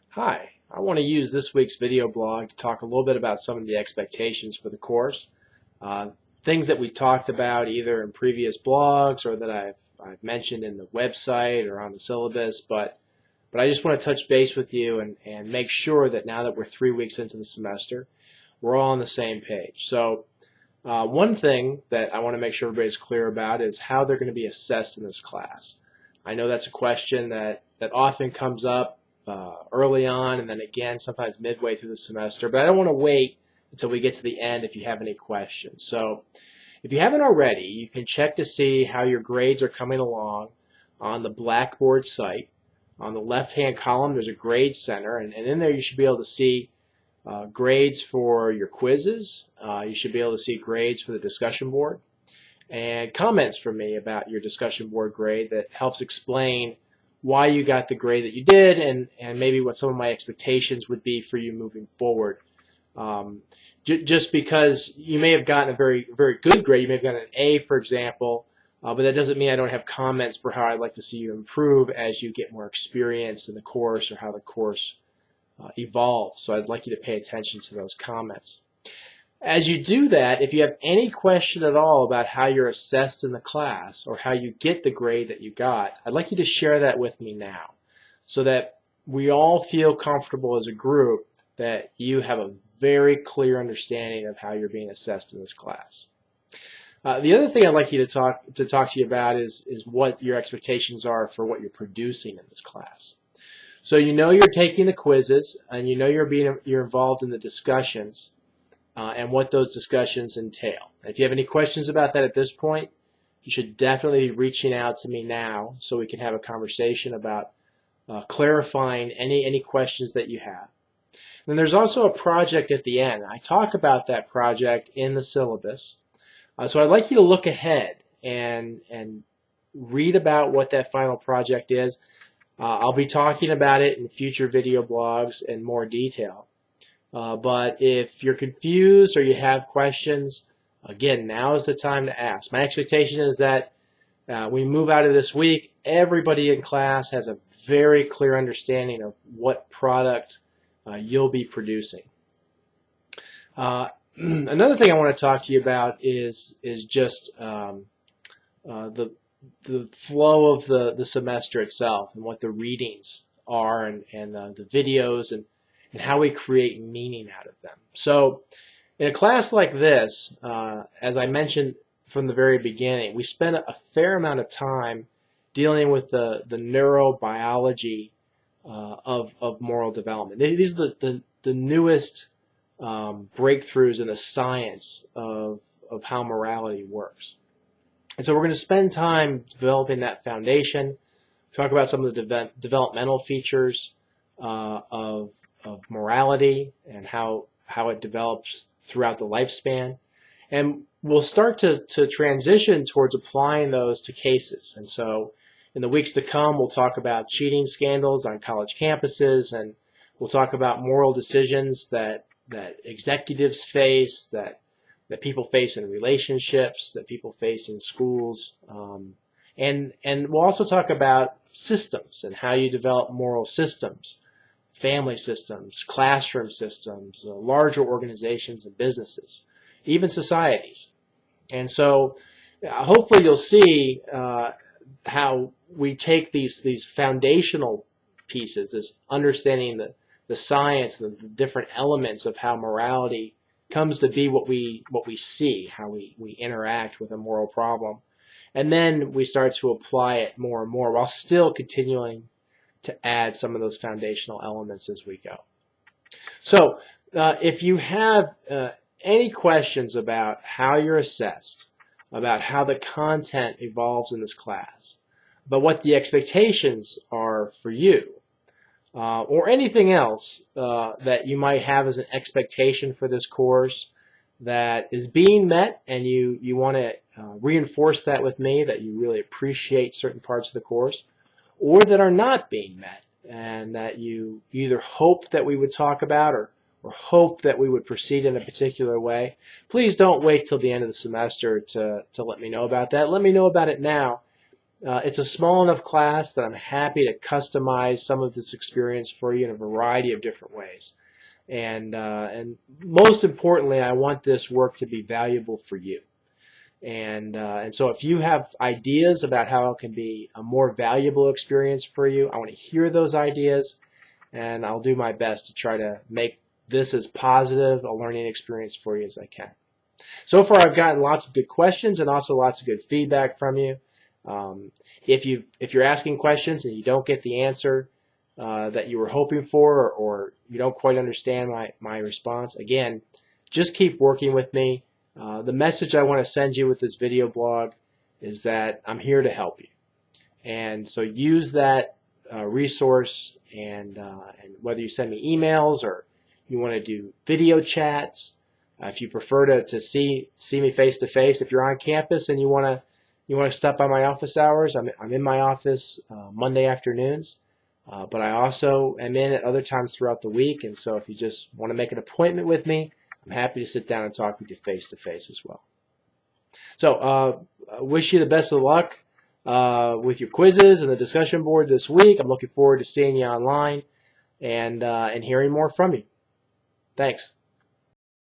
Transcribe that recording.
Hi, I want to use this week's video blog to talk a little bit about some of the expectations for the course. Uh, Things that we talked about either in previous blogs or that I've mentioned in the website or on the syllabus, but I just want to touch base with you and make sure that now that we're 3 weeks into the semester, we're all on the same page. So one thing that I want to make sure everybody's clear about is how they're going to be assessed in this class. I know that's a question that often comes up early on and then again sometimes midway through the semester, but I don't want to wait until we get to the end if you have any questions. So if you haven't already, you can check to see how your grades are coming along on the Blackboard site. On the left-hand column, there's a grade center, and in there you should be able to see grades for your quizzes. You should be able to see grades for the discussion board and comments from me about your discussion board grade that helps explain why you got the grade that you did and maybe what some of my expectations would be for you moving forward. Just because you may have gotten a very good grade, you may have gotten an A, for example, but that doesn't mean I don't have comments for how I'd like to see you improve as you get more experience in the course or how the course evolves. So I'd like you to pay attention to those comments. As you do that, if you have any question at all about how you're assessed in the class or how you get the grade that you got, I'd like you to share that with me now so that we all feel comfortable as a group that you have a very clear understanding of how you're being assessed in this class. The other thing I'd like you to talk to you about is what your expectations are for what you're producing in this class. So you know you're taking the quizzes and you know you're involved in the discussions and what those discussions entail. If you have any questions about that at this point, you should definitely be reaching out to me now so we can have a conversation about clarifying any questions that you have. And there's also a project at the end. I talk about that project in the syllabus. So I'd like you to look ahead and read about what that final project is. I'll be talking about it in future video blogs in more detail. But if you're confused or you have questions, again, now is the time to ask. My expectation is that we move out of this week, everybody in class has a very clear understanding of what product you'll be producing. Another thing I want to talk to you about is just the flow of the semester itself and what the readings are and the videos and how we create meaning out of them. So in a class like this, as I mentioned from the very beginning, we spend a fair amount of time dealing with the neurobiology of moral development. These are the newest breakthroughs in the science of how morality works. And so we're going to spend time developing that foundation, talk about some of the developmental features of morality and how it develops throughout the lifespan. And we'll start to transition towards applying those to cases. And so in the weeks to come, we'll talk about cheating scandals on college campuses, and we'll talk about moral decisions that executives face, that people face in relationships, that people face in schools. And we'll also talk about systems and how you develop moral systems, family systems, classroom systems, larger organizations and businesses, even societies. And so hopefully you'll see how we take these foundational pieces, this understanding the science, the different elements of how morality comes to be what we see, how we interact with a moral problem. And then we start to apply it more and more while still continuing to add some of those foundational elements as we go. So if you have any questions about how you're assessed, about how the content evolves in this class, but what the expectations are for you, or anything else that you might have as an expectation for this course that is being met and you want to reinforce that with me, that you really appreciate certain parts of the course, or that are not being met and that you either hope that we would talk about or hope that we would proceed in a particular way, please don't wait till the end of the semester to let me know about that. Let me know about it now. It's a small enough class that I'm happy to customize some of this experience for you in a variety of different ways. And most importantly, I want this work to be valuable for you. And so if you have ideas about how it can be a more valuable experience for you, I want to hear those ideas, and I'll do my best to try to make this as positive a learning experience for you as I can. So far, I've gotten lots of good questions and also lots of good feedback from you. If you're asking questions and you don't get the answer that you were hoping for, or you don't quite understand my response, again, just keep working with me. The message I want to send you with this video blog is that I'm here to help you. And so use that resource, and whether you send me emails or you want to do video chats, if you prefer to see me face to face, if you're on campus and you want to stop by my office hours, I'm in my office Monday afternoons, but I also am in at other times throughout the week. And so if you just want to make an appointment with me, I'm happy to sit down and talk with you face to face as well. So I wish you the best of luck with your quizzes and the discussion board this week. I'm looking forward to seeing you online and hearing more from you. Thanks.